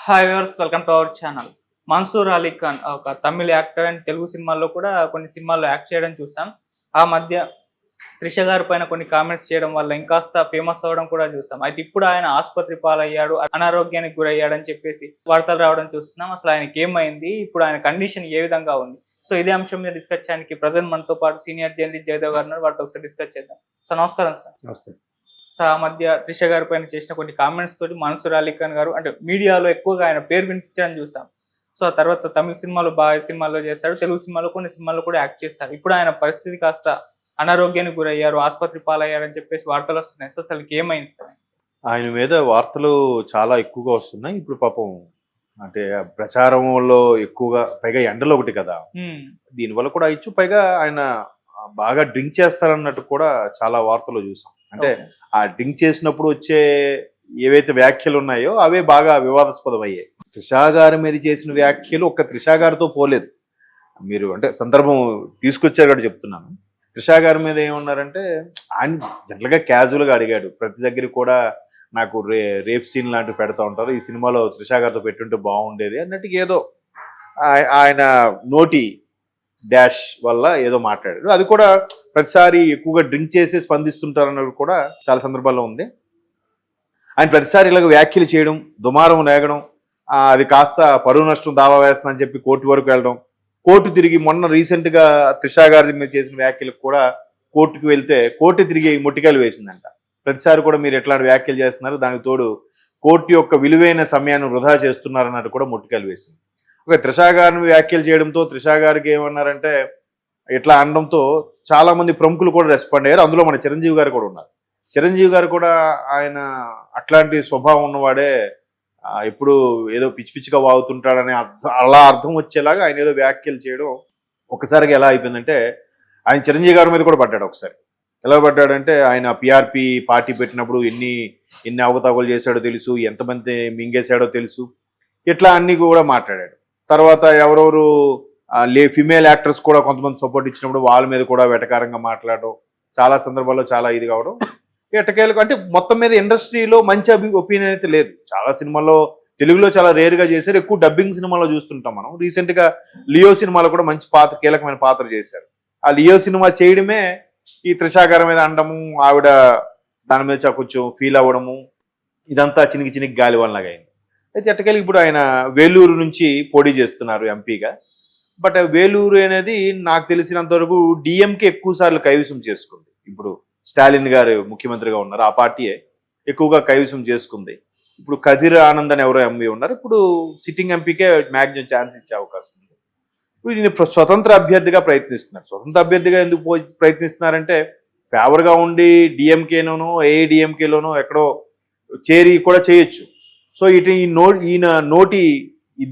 Hi viewers, welcome to our channel. Mansoor Ali Khan ఒక Tamil actor and Telugu సినిమాల్లో కూడా కొన్ని సినిమాల్లో యాక్ట్ చేయడం చూసాం. ఆ మధ్య త్రిష గారి పైన కొన్ని కామెంట్స్ చేయడం వల్ల ఇంకాస్త ఫేమస్ అవ్వడం కూడా చూసాం. అయితే ఇప్పుడు ఆయన ఆసుపత్రి పాలయ్యాడు, అనారోగ్యానికి గురయ్యాడని చెప్పేసి వార్తలు రావడం చూస్తున్నాం. అసలు ఆయనకి ఏమైంది, ఇప్పుడు ఆయన కండిషన్ ఏ విధంగా ఉంది? సో ఇదే అంశం మీద డిస్కస్ చేయడానికి ప్రజెంట్ మనతో పాటు సీనియర్ జర్నలిస్ట్ జయదేవ్ గారు ఉన్నారు. వారితో ఒకసారి డిస్కస్ చేద్దాం. సార్ నమస్కారం. సార్ నమస్తే. సో ఆ మధ్య త్రిష గారి పైన చేసిన కొన్ని కామెంట్స్ తోటి మన్సూర్ అలీ ఖాన్ గారు అంటే మీడియాలో ఎక్కువగా ఆయన పేరు వినిపించడం చూసాం. సో ఆ తర్వాత తమిళ సినిమాలు బాగా సినిమాల్లో చేశాడు, తెలుగు సినిమాలో కొన్ని సినిమాల్లో కూడా యాక్ట్ చేశారు. ఇప్పుడు ఆయన పరిస్థితి కాస్త అనారోగ్యానికి గురయ్యారు, ఆసుపత్రి పాలయ్యారని చెప్పేసి వార్తలు వస్తున్నాయి. సో అసలు ఏమైంది సార్? ఆయన మీద వార్తలు చాలా ఎక్కువగా వస్తున్నాయి. ఇప్పుడు పాపం అంటే ప్రచారంలో ఎక్కువగా, పైగా ఎండలో ఒకటి కదా, దీనివల్ల కూడా అయ్యచ్చు. పైగా ఆయన బాగా డ్రింక్ చేస్తారన్నట్టు కూడా చాలా వార్తలు చూసాం. అంటే ఆ డ్రింక్ చేసినప్పుడు వచ్చే ఏవైతే వ్యాఖ్యలు ఉన్నాయో అవే బాగా వివాదాస్పదం అయ్యాయి. త్రిషా గారి మీద చేసిన వ్యాఖ్యలు ఒక్క త్రిషా గారితో పోలేదు. మీరు అంటే సందర్భం తీసుకొచ్చారు కాబట్టి చెప్తున్నాను. త్రిషా గారి మీద ఏమన్నారంటే, ఆయన జనరల్గా క్యాజువల్గా అడిగాడు. ప్రతి దగ్గర కూడా నాకు రేప్ సీన్ లాంటివి పెడతా ఉంటారు, ఈ సినిమాలో త్రిషా గారితో పెట్టుంటే బాగుండేది అన్నట్టుగా ఏదో ఆయన నోటి డాష్ వల్ల ఏదో మాట్లాడారు. అది కూడా ప్రతిసారి ఎక్కువగా డ్రింక్ చేసి స్పందిస్తుంటారన్నది కూడా చాలా సందర్భాల్లో ఉంది. ఆయన ప్రతిసారి ఇలాగ వ్యాఖ్యలు చేయడం, దుమారం లేగడం, అది కాస్త పరువు నష్టం దావా వేస్తుందని చెప్పి కోర్టు వరకు వెళ్ళడం, కోర్టు తిరిగి మొన్న రీసెంట్గా త్రిషా గారి మీద చేసిన వ్యాఖ్యలకు కూడా కోర్టుకు వెళ్తే కోర్టు తిరిగి మొట్టికాయలు వేసిందంట. ప్రతిసారి కూడా మీరు ఎట్లాంటి వ్యాఖ్యలు చేస్తున్నారు, దానికి తోడు కోర్టు యొక్క విలువైన సమయాన్ని వృధా చేస్తున్నారన్నట్టు కూడా మొట్టికాయలు వేసింది. ఒక త్రిషా గారిని వ్యాఖ్యలు చేయడంతో త్రిషా గారికి ఏమన్నారంటే ఇట్లా అనడంతో చాలా మంది ప్రముఖులు కూడా రెస్పాండ్ అయ్యారు. అందులో మన చిరంజీవి గారు కూడా ఉన్నారు. చిరంజీవి గారు కూడా ఆయన అట్లాంటి స్వభావం ఉన్నవాడే, ఎప్పుడు ఏదో పిచ్చి పిచ్చిగా వాగుతుంటాడని అలా అర్థం వచ్చేలాగా ఆయన ఏదో వ్యాఖ్యలు చేయడం ఒకసారిగా ఎలా అయిపోయిందంటే, ఆయన చిరంజీవి గారి మీద కూడా పడ్డాడు. ఒకసారి ఎలా పడ్డాడంటే, ఆయన పిఆర్పి పార్టీ పెట్టినప్పుడు ఎన్ని అవకతవకలు చేశాడో తెలుసు, ఎంతమంది మింగేశాడో తెలుసు, ఇట్లా అన్ని కూడా మాట్లాడాడు. తర్వాత ఎవరెవరు ఫిమేల్ యాక్టర్స్ కూడా కొంతమంది సపోర్ట్ ఇచ్చినప్పుడు వాళ్ళ మీద కూడా వెటకారంగా మాట్లాడడం, చాలా సందర్భాల్లో చాలా ఇది కావడం, ఎటకేలకు అంటే మొత్తం మీద ఇండస్ట్రీలో మంచి ఒపీనియన్ అయితే లేదు. చాలా సినిమాల్లో తెలుగులో చాలా రేరుగా చేశారు, ఎక్కువ డబ్బింగ్ సినిమాలో చూస్తుంటాం మనం. రీసెంట్గా లియో సినిమాలో కూడా మంచి పాత్ర, కీలకమైన పాత్ర చేశారు. ఆ లియో సినిమా చేయడమే ఈ త్రిషా గారి మీద అనడము, ఆవిడ దాని మీద కొంచెం ఫీల్ అవ్వడము, ఇదంతా చినికి గాలి వల్లగా అయింది. అయితే ఎట్టకెళ్ళి ఇప్పుడు ఆయన వేలూరు నుంచి పోటీ చేస్తున్నారు ఎంపీగా. బట్ వేలూరు అనేది నాకు తెలిసినంత వరకు డిఎంకే ఎక్కువ సార్లు కైవసం చేసుకుంది. ఇప్పుడు స్టాలిన్ గారు ముఖ్యమంత్రిగా ఉన్నారు, ఆ పార్టీయే ఎక్కువగా కైవసం చేసుకుంది. ఇప్పుడు కదిర్ ఆనంద్ అని ఎవరో ఎంపీ ఉన్నారు, ఇప్పుడు సిట్టింగ్ ఎంపీకే మ్యాక్సిమం ఛాన్స్ ఇచ్చే అవకాశం ఉంది. ఇప్పుడు ఈయన స్వతంత్ర అభ్యర్థిగా ప్రయత్నిస్తున్నారు. స్వతంత్ర అభ్యర్థిగా ఎందుకు ప్రయత్నిస్తున్నారంటే, ఫేవర్గా ఉండి డిఎంకేలోనో ఏఐడిఎంకేలోనో ఎక్కడో చేరి కూడా చేయొచ్చు. సో ఈయన నోటి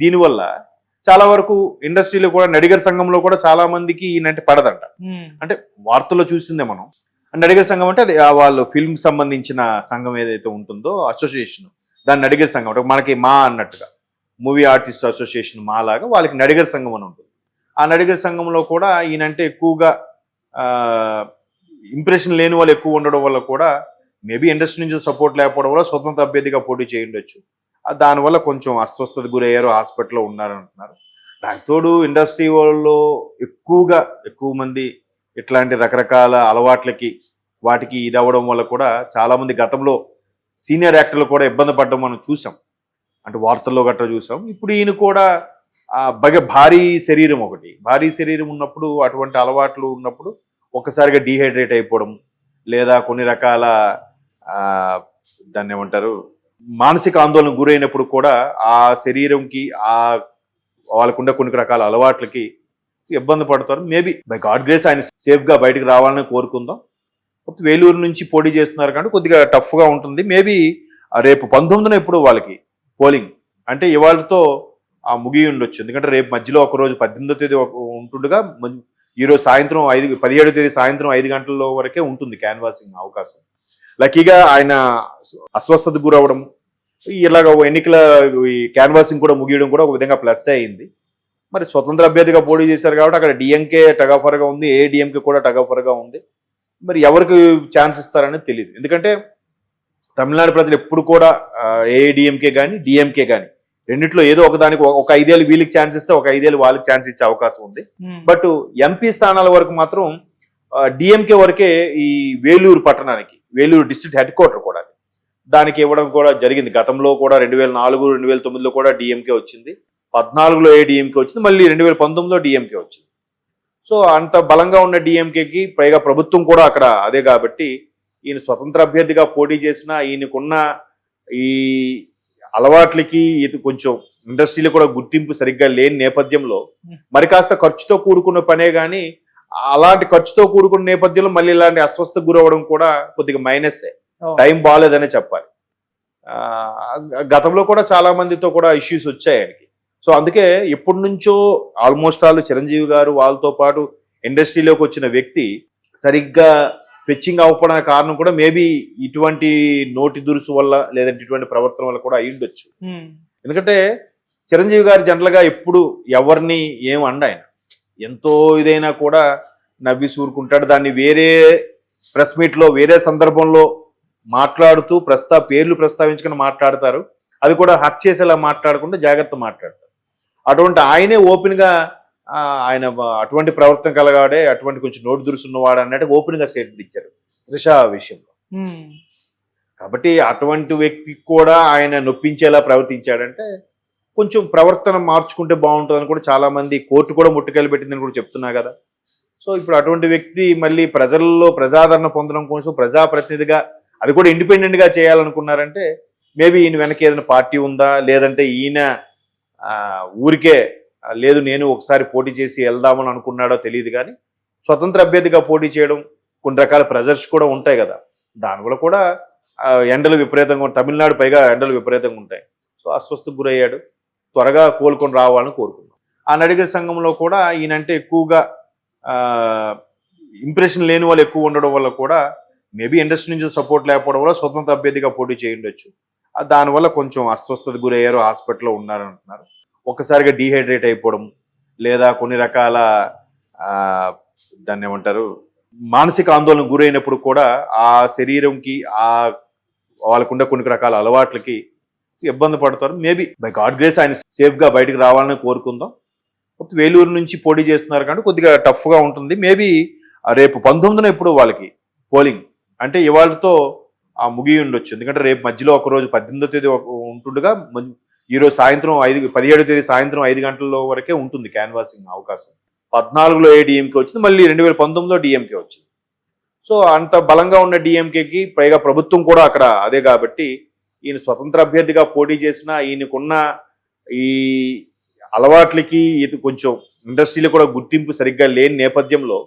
దీనివల్ల చాలా వరకు ఇండస్ట్రీలో కూడా, నడిగర్ సంఘంలో కూడా చాలా మందికి ఈయనంటే పడదంట. అంటే వార్తల్లో చూసిందే మనం. నడిగర్ సంఘం అంటే అది వాళ్ళు ఫిల్మ్ సంబంధించిన సంఘం ఏదైతే ఉంటుందో అసోసియేషన్, దాని నడిగర్ సంఘం అంటే మనకి మా అన్నట్టుగా మూవీ ఆర్టిస్ట్ అసోసియేషన్ మా లాగా వాళ్ళకి నడిగర్ సంఘం అని ఉంటుంది. ఆ నడిగర్ సంఘంలో కూడా ఈయనంటే ఎక్కువగా ఇంప్రెషన్ లేని వాళ్ళు ఎక్కువ ఉండడం వల్ల కూడా మేబీ ఇండస్ట్రీ నుంచి సపోర్ట్ లేకపోవడం వల్ల స్వతంత్ర అభ్యర్థిగా పోటీ చేయండొచ్చు. దానివల్ల కొంచెం అస్వస్థత గురయ్యారు, హాస్పిటల్లో ఉన్నారంటున్నారు. దానికి తోడు ఇండస్ట్రీ వాళ్ళు ఎక్కువ మంది ఇట్లాంటి రకరకాల అలవాట్లకి వాటికి ఇది అవ్వడం వల్ల కూడా చాలామంది గతంలో సీనియర్ యాక్టర్లు కూడా ఇబ్బంది పడడం మనం చూసాం, అంటే వార్తల్లో గట్రా చూసాం. ఇప్పుడు ఈయన కూడా భారీ శరీరం ఉన్నప్పుడు, అటువంటి అలవాట్లు ఉన్నప్పుడు ఒక్కసారిగా డీహైడ్రేట్ అయిపోవడం, లేదా కొన్ని రకాల దాన్ని ఏమంటారు మానసిక ఆందోళన గురైనప్పుడు కూడా ఆ శరీరంకి వాళ్ళకుండే కొన్ని రకాల అలవాట్లకి ఇబ్బంది పడతారు. మేబీ బై గాడ్ గ్రేస్ ఆయన సేఫ్గా బయటకు రావాలని కోరుకుందాం. వేలూరు నుంచి పోటీ చేస్తున్నారు కాబట్టి కొద్దిగా టఫ్గా ఉంటుంది. మేబీ రేపు 19న ఎప్పుడు వాళ్ళకి పోలింగ్, అంటే ఇవాళతో ముగి ఉండొచ్చు. ఎందుకంటే రేపు మధ్యలో ఒకరోజు 18వ తేదీ ఉంటుండగా ఈరోజు సాయంత్రం 17వ తేదీ సాయంత్రం 5 గంటల వరకే ఉంటుంది క్యాన్వాసింగ్ అవకాశం. లక్కీగా ఆయన అస్వస్థత గురవడం, ఇలాగ ఎన్నికల క్యాన్వాసింగ్ కూడా ముగియడం కూడా ఒక విధంగా ప్లస్ అయింది. మరి స్వతంత్ర అభ్యర్థిగా పోటీ చేశారు కాబట్టి అక్కడ డిఎంకే టగాఫర్గా ఉంది, ఏఐడిఎంకే కూడా టగాఫర్గా ఉంది. మరి ఎవరికి ఛాన్స్ ఇస్తారనేది తెలియదు. ఎందుకంటే తమిళనాడు ప్రజలు ఎప్పుడు కూడా ఏఐడిఎంకే కానీ డిఎంకే కానీ రెండిట్లో ఏదో ఒకదానికి ఒక 5 ఏళ్ళు వీళ్ళకి ఛాన్స్ ఇస్తే ఒక 5 ఏళ్ళు వాళ్ళకి ఛాన్స్ ఇచ్చే అవకాశం ఉంది. బట్ ఎంపీ స్థానాల వరకు మాత్రం డిఎంకే వరకే ఈ వేలూరు పట్టణానికి, వేలూరు డిస్ట్రిక్ట్ హెడ్ క్వార్టర్ కూడా దానికి ఇవ్వడం కూడా జరిగింది. గతంలో కూడా 2004, 2009లో కూడా డిఎంకే వచ్చింది, 14లో డిఎంకే వచ్చింది, మళ్ళీ 2019లో డిఎంకే వచ్చింది. సో అంత బలంగా ఉన్న డిఎంకేకి పైగా ప్రభుత్వం కూడా అక్కడ అదే కాబట్టి ఈయన స్వతంత్ర అభ్యర్థిగా పోటీ చేసిన ఈయనకున్న ఈ అలవాట్లకి ఇది కొంచెం ఇండస్ట్రీలో కూడా గుర్తింపు సరిగ్గా లేని నేపథ్యంలో మరి కాస్త ఖర్చుతో కూడుకున్న పనే కానీ అలాంటి ఖర్చుతో కూడుకున్న నేపథ్యంలో మళ్ళీ ఇలాంటి అస్వస్థకు గురవడం కూడా కొద్దిగా మైనస్సే. టైం బాగాలేదనే చెప్పాలి. గతంలో కూడా చాలా మందితో కూడా ఇష్యూస్ వచ్చాయి ఆయనకి. సో అందుకే ఎప్పటి నుంచో ఆల్మోస్ట్ ఆల్ చిరంజీవి గారు వాళ్ళతో పాటు ఇండస్ట్రీలోకి వచ్చిన వ్యక్తి సరిగ్గా ఫెచ్చింగ్ అవ్వడానికి కారణం కూడా మేబీ ఇటువంటి నోటి దురుసు వల్ల లేదంటే ఇటువంటి ప్రవర్తన వల్ల కూడా అయి ఉండొచ్చు. ఎందుకంటే చిరంజీవి గారు జనరల్గా ఎప్పుడు ఎవరిని ఏం అండ ఆయన ఎంతో ఇదైనా కూడా నవ్వి సూరుకుంటాడు. దాన్ని వేరే ప్రెస్ మీట్లో వేరే సందర్భంలో మాట్లాడుతూ పేర్లు ప్రస్తావించుకుని మాట్లాడతారు. అది కూడా హక్ చేసేలా మాట్లాడకుండా జాగ్రత్త మాట్లాడతారు. అటువంటి ఆయనే ఓపెన్గా ఆయన అటువంటి ప్రవర్తన కలగాడే, అటువంటి కొంచెం నోటు దురుసున్నవాడు అన్నట్టు ఓపెన్గా స్టేట్మెంట్ ఇచ్చారు త్రిష విషయంలో. కాబట్టి అటువంటి వ్యక్తికి కూడా ఆయన నొప్పించేలా ప్రవర్తించాడంటే కొంచెం ప్రవర్తన మార్చుకుంటే బాగుంటుందని కూడా చాలా మంది కోర్టు కూడా ముట్టుకెళ్ళి పెట్టిందని కూడా చెప్తున్నా కదా. సో ఇప్పుడు అటువంటి వ్యక్తి మళ్ళీ ప్రజల్లో ప్రజాదరణ పొందడం కోసం ప్రజాప్రతినిధిగా అది కూడా ఇండిపెండెంట్గా చేయాలనుకున్నారంటే మేబీ ఈయన వెనక ఏదైనా పార్టీ ఉందా, లేదంటే ఈయన ఊరికే లేదు నేను ఒకసారి పోటీ చేసి వెళ్దామని అనుకున్నాడో తెలియదు. కానీ స్వతంత్ర అభ్యర్థిగా పోటీ చేయడం కొన్ని రకాల ప్రెజర్స్ కూడా ఉంటాయి కదా, దానివల్ల కూడా ఎండలు విపరీతంగా తమిళనాడు పైగా ఎండలు విపరీతంగా ఉంటాయి. సో అస్వస్థకు గురయ్యాడు, త్వరగా కోలుకొని రావాలని కోరుకున్నాం. ఆ నడిగర సంఘంలో కూడా ఈయనంటే ఎక్కువగా ఇంప్రెషన్ లేని వాళ్ళు ఎక్కువ ఉండడం వల్ల కూడా మేబీ ఇండస్ట్రీ నుంచి సపోర్ట్ లేకపోవడం వల్ల స్వతంత్ర అభ్యర్థిగా పోటీ చేయండొచ్చు. దానివల్ల కొంచెం అస్వస్థత గురయ్యారు, హాస్పిటల్లో ఉన్నారంటున్నారు. ఒక్కసారిగా డీహైడ్రేట్ అయిపోవడం లేదా కొన్ని రకాల దాన్ని ఏమంటారు మానసిక ఆందోళన గురైనప్పుడు కూడా ఆ శరీరంకి వాళ్ళకుండే కొన్ని రకాల అలవాట్లకి ఇబ్బంది పడతారు. మేబీ బై గాడ్ గ్రేస్ ఆయన సేఫ్గా బయటకు రావాలని కోరుకుందాం. వేలూరు నుంచి పోటీ చేస్తున్నారు కాబట్టి కొద్దిగా టఫ్గా ఉంటుంది. మేబీ రేపు 19న ఎప్పుడు వాళ్ళకి పోలింగ్ అంటే ఇవాళతో ముగి ఉండొచ్చు. ఎందుకంటే రేపు మధ్యలో ఒకరోజు 18వ తేదీ ఉంటుండగా ఈరోజు సాయంత్రం 17వ తేదీ సాయంత్రం 5 గంటల వరకే ఉంటుంది క్యాన్వాసింగ్ అవకాశం. 14లో డిఎంకే వచ్చింది, మళ్ళీ 2019లో డిఎంకే వచ్చింది. సో అంత బలంగా ఉన్న డిఎంకేకి పైగా ప్రభుత్వం కూడా అక్కడ అదే కాబట్టి ఈయన స్వతంత్ర అభ్యర్థిగా పోటీ చేసిన ఈయనకున్న ఈ అలవాట్లకి ఇది కొంచెం ఇండస్ట్రీలో కూడా గుర్తింపు సరిగ్గా లేని నేపథ్యంలో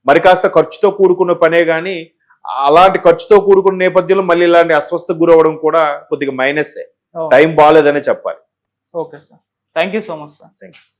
మరి కాస్త ఖర్చుతో కూడుకున్న పనే కానీ అలాంటి ఖర్చుతో కూడుకున్న నేపథ్యంలో మళ్ళీ ఇలాంటి అస్వస్థకు గురవడం కూడా కొద్దిగా మైనస్సే. టైం బాగాలేదనే చెప్పాలి. Okay sir, thank you so much sir. Thank you.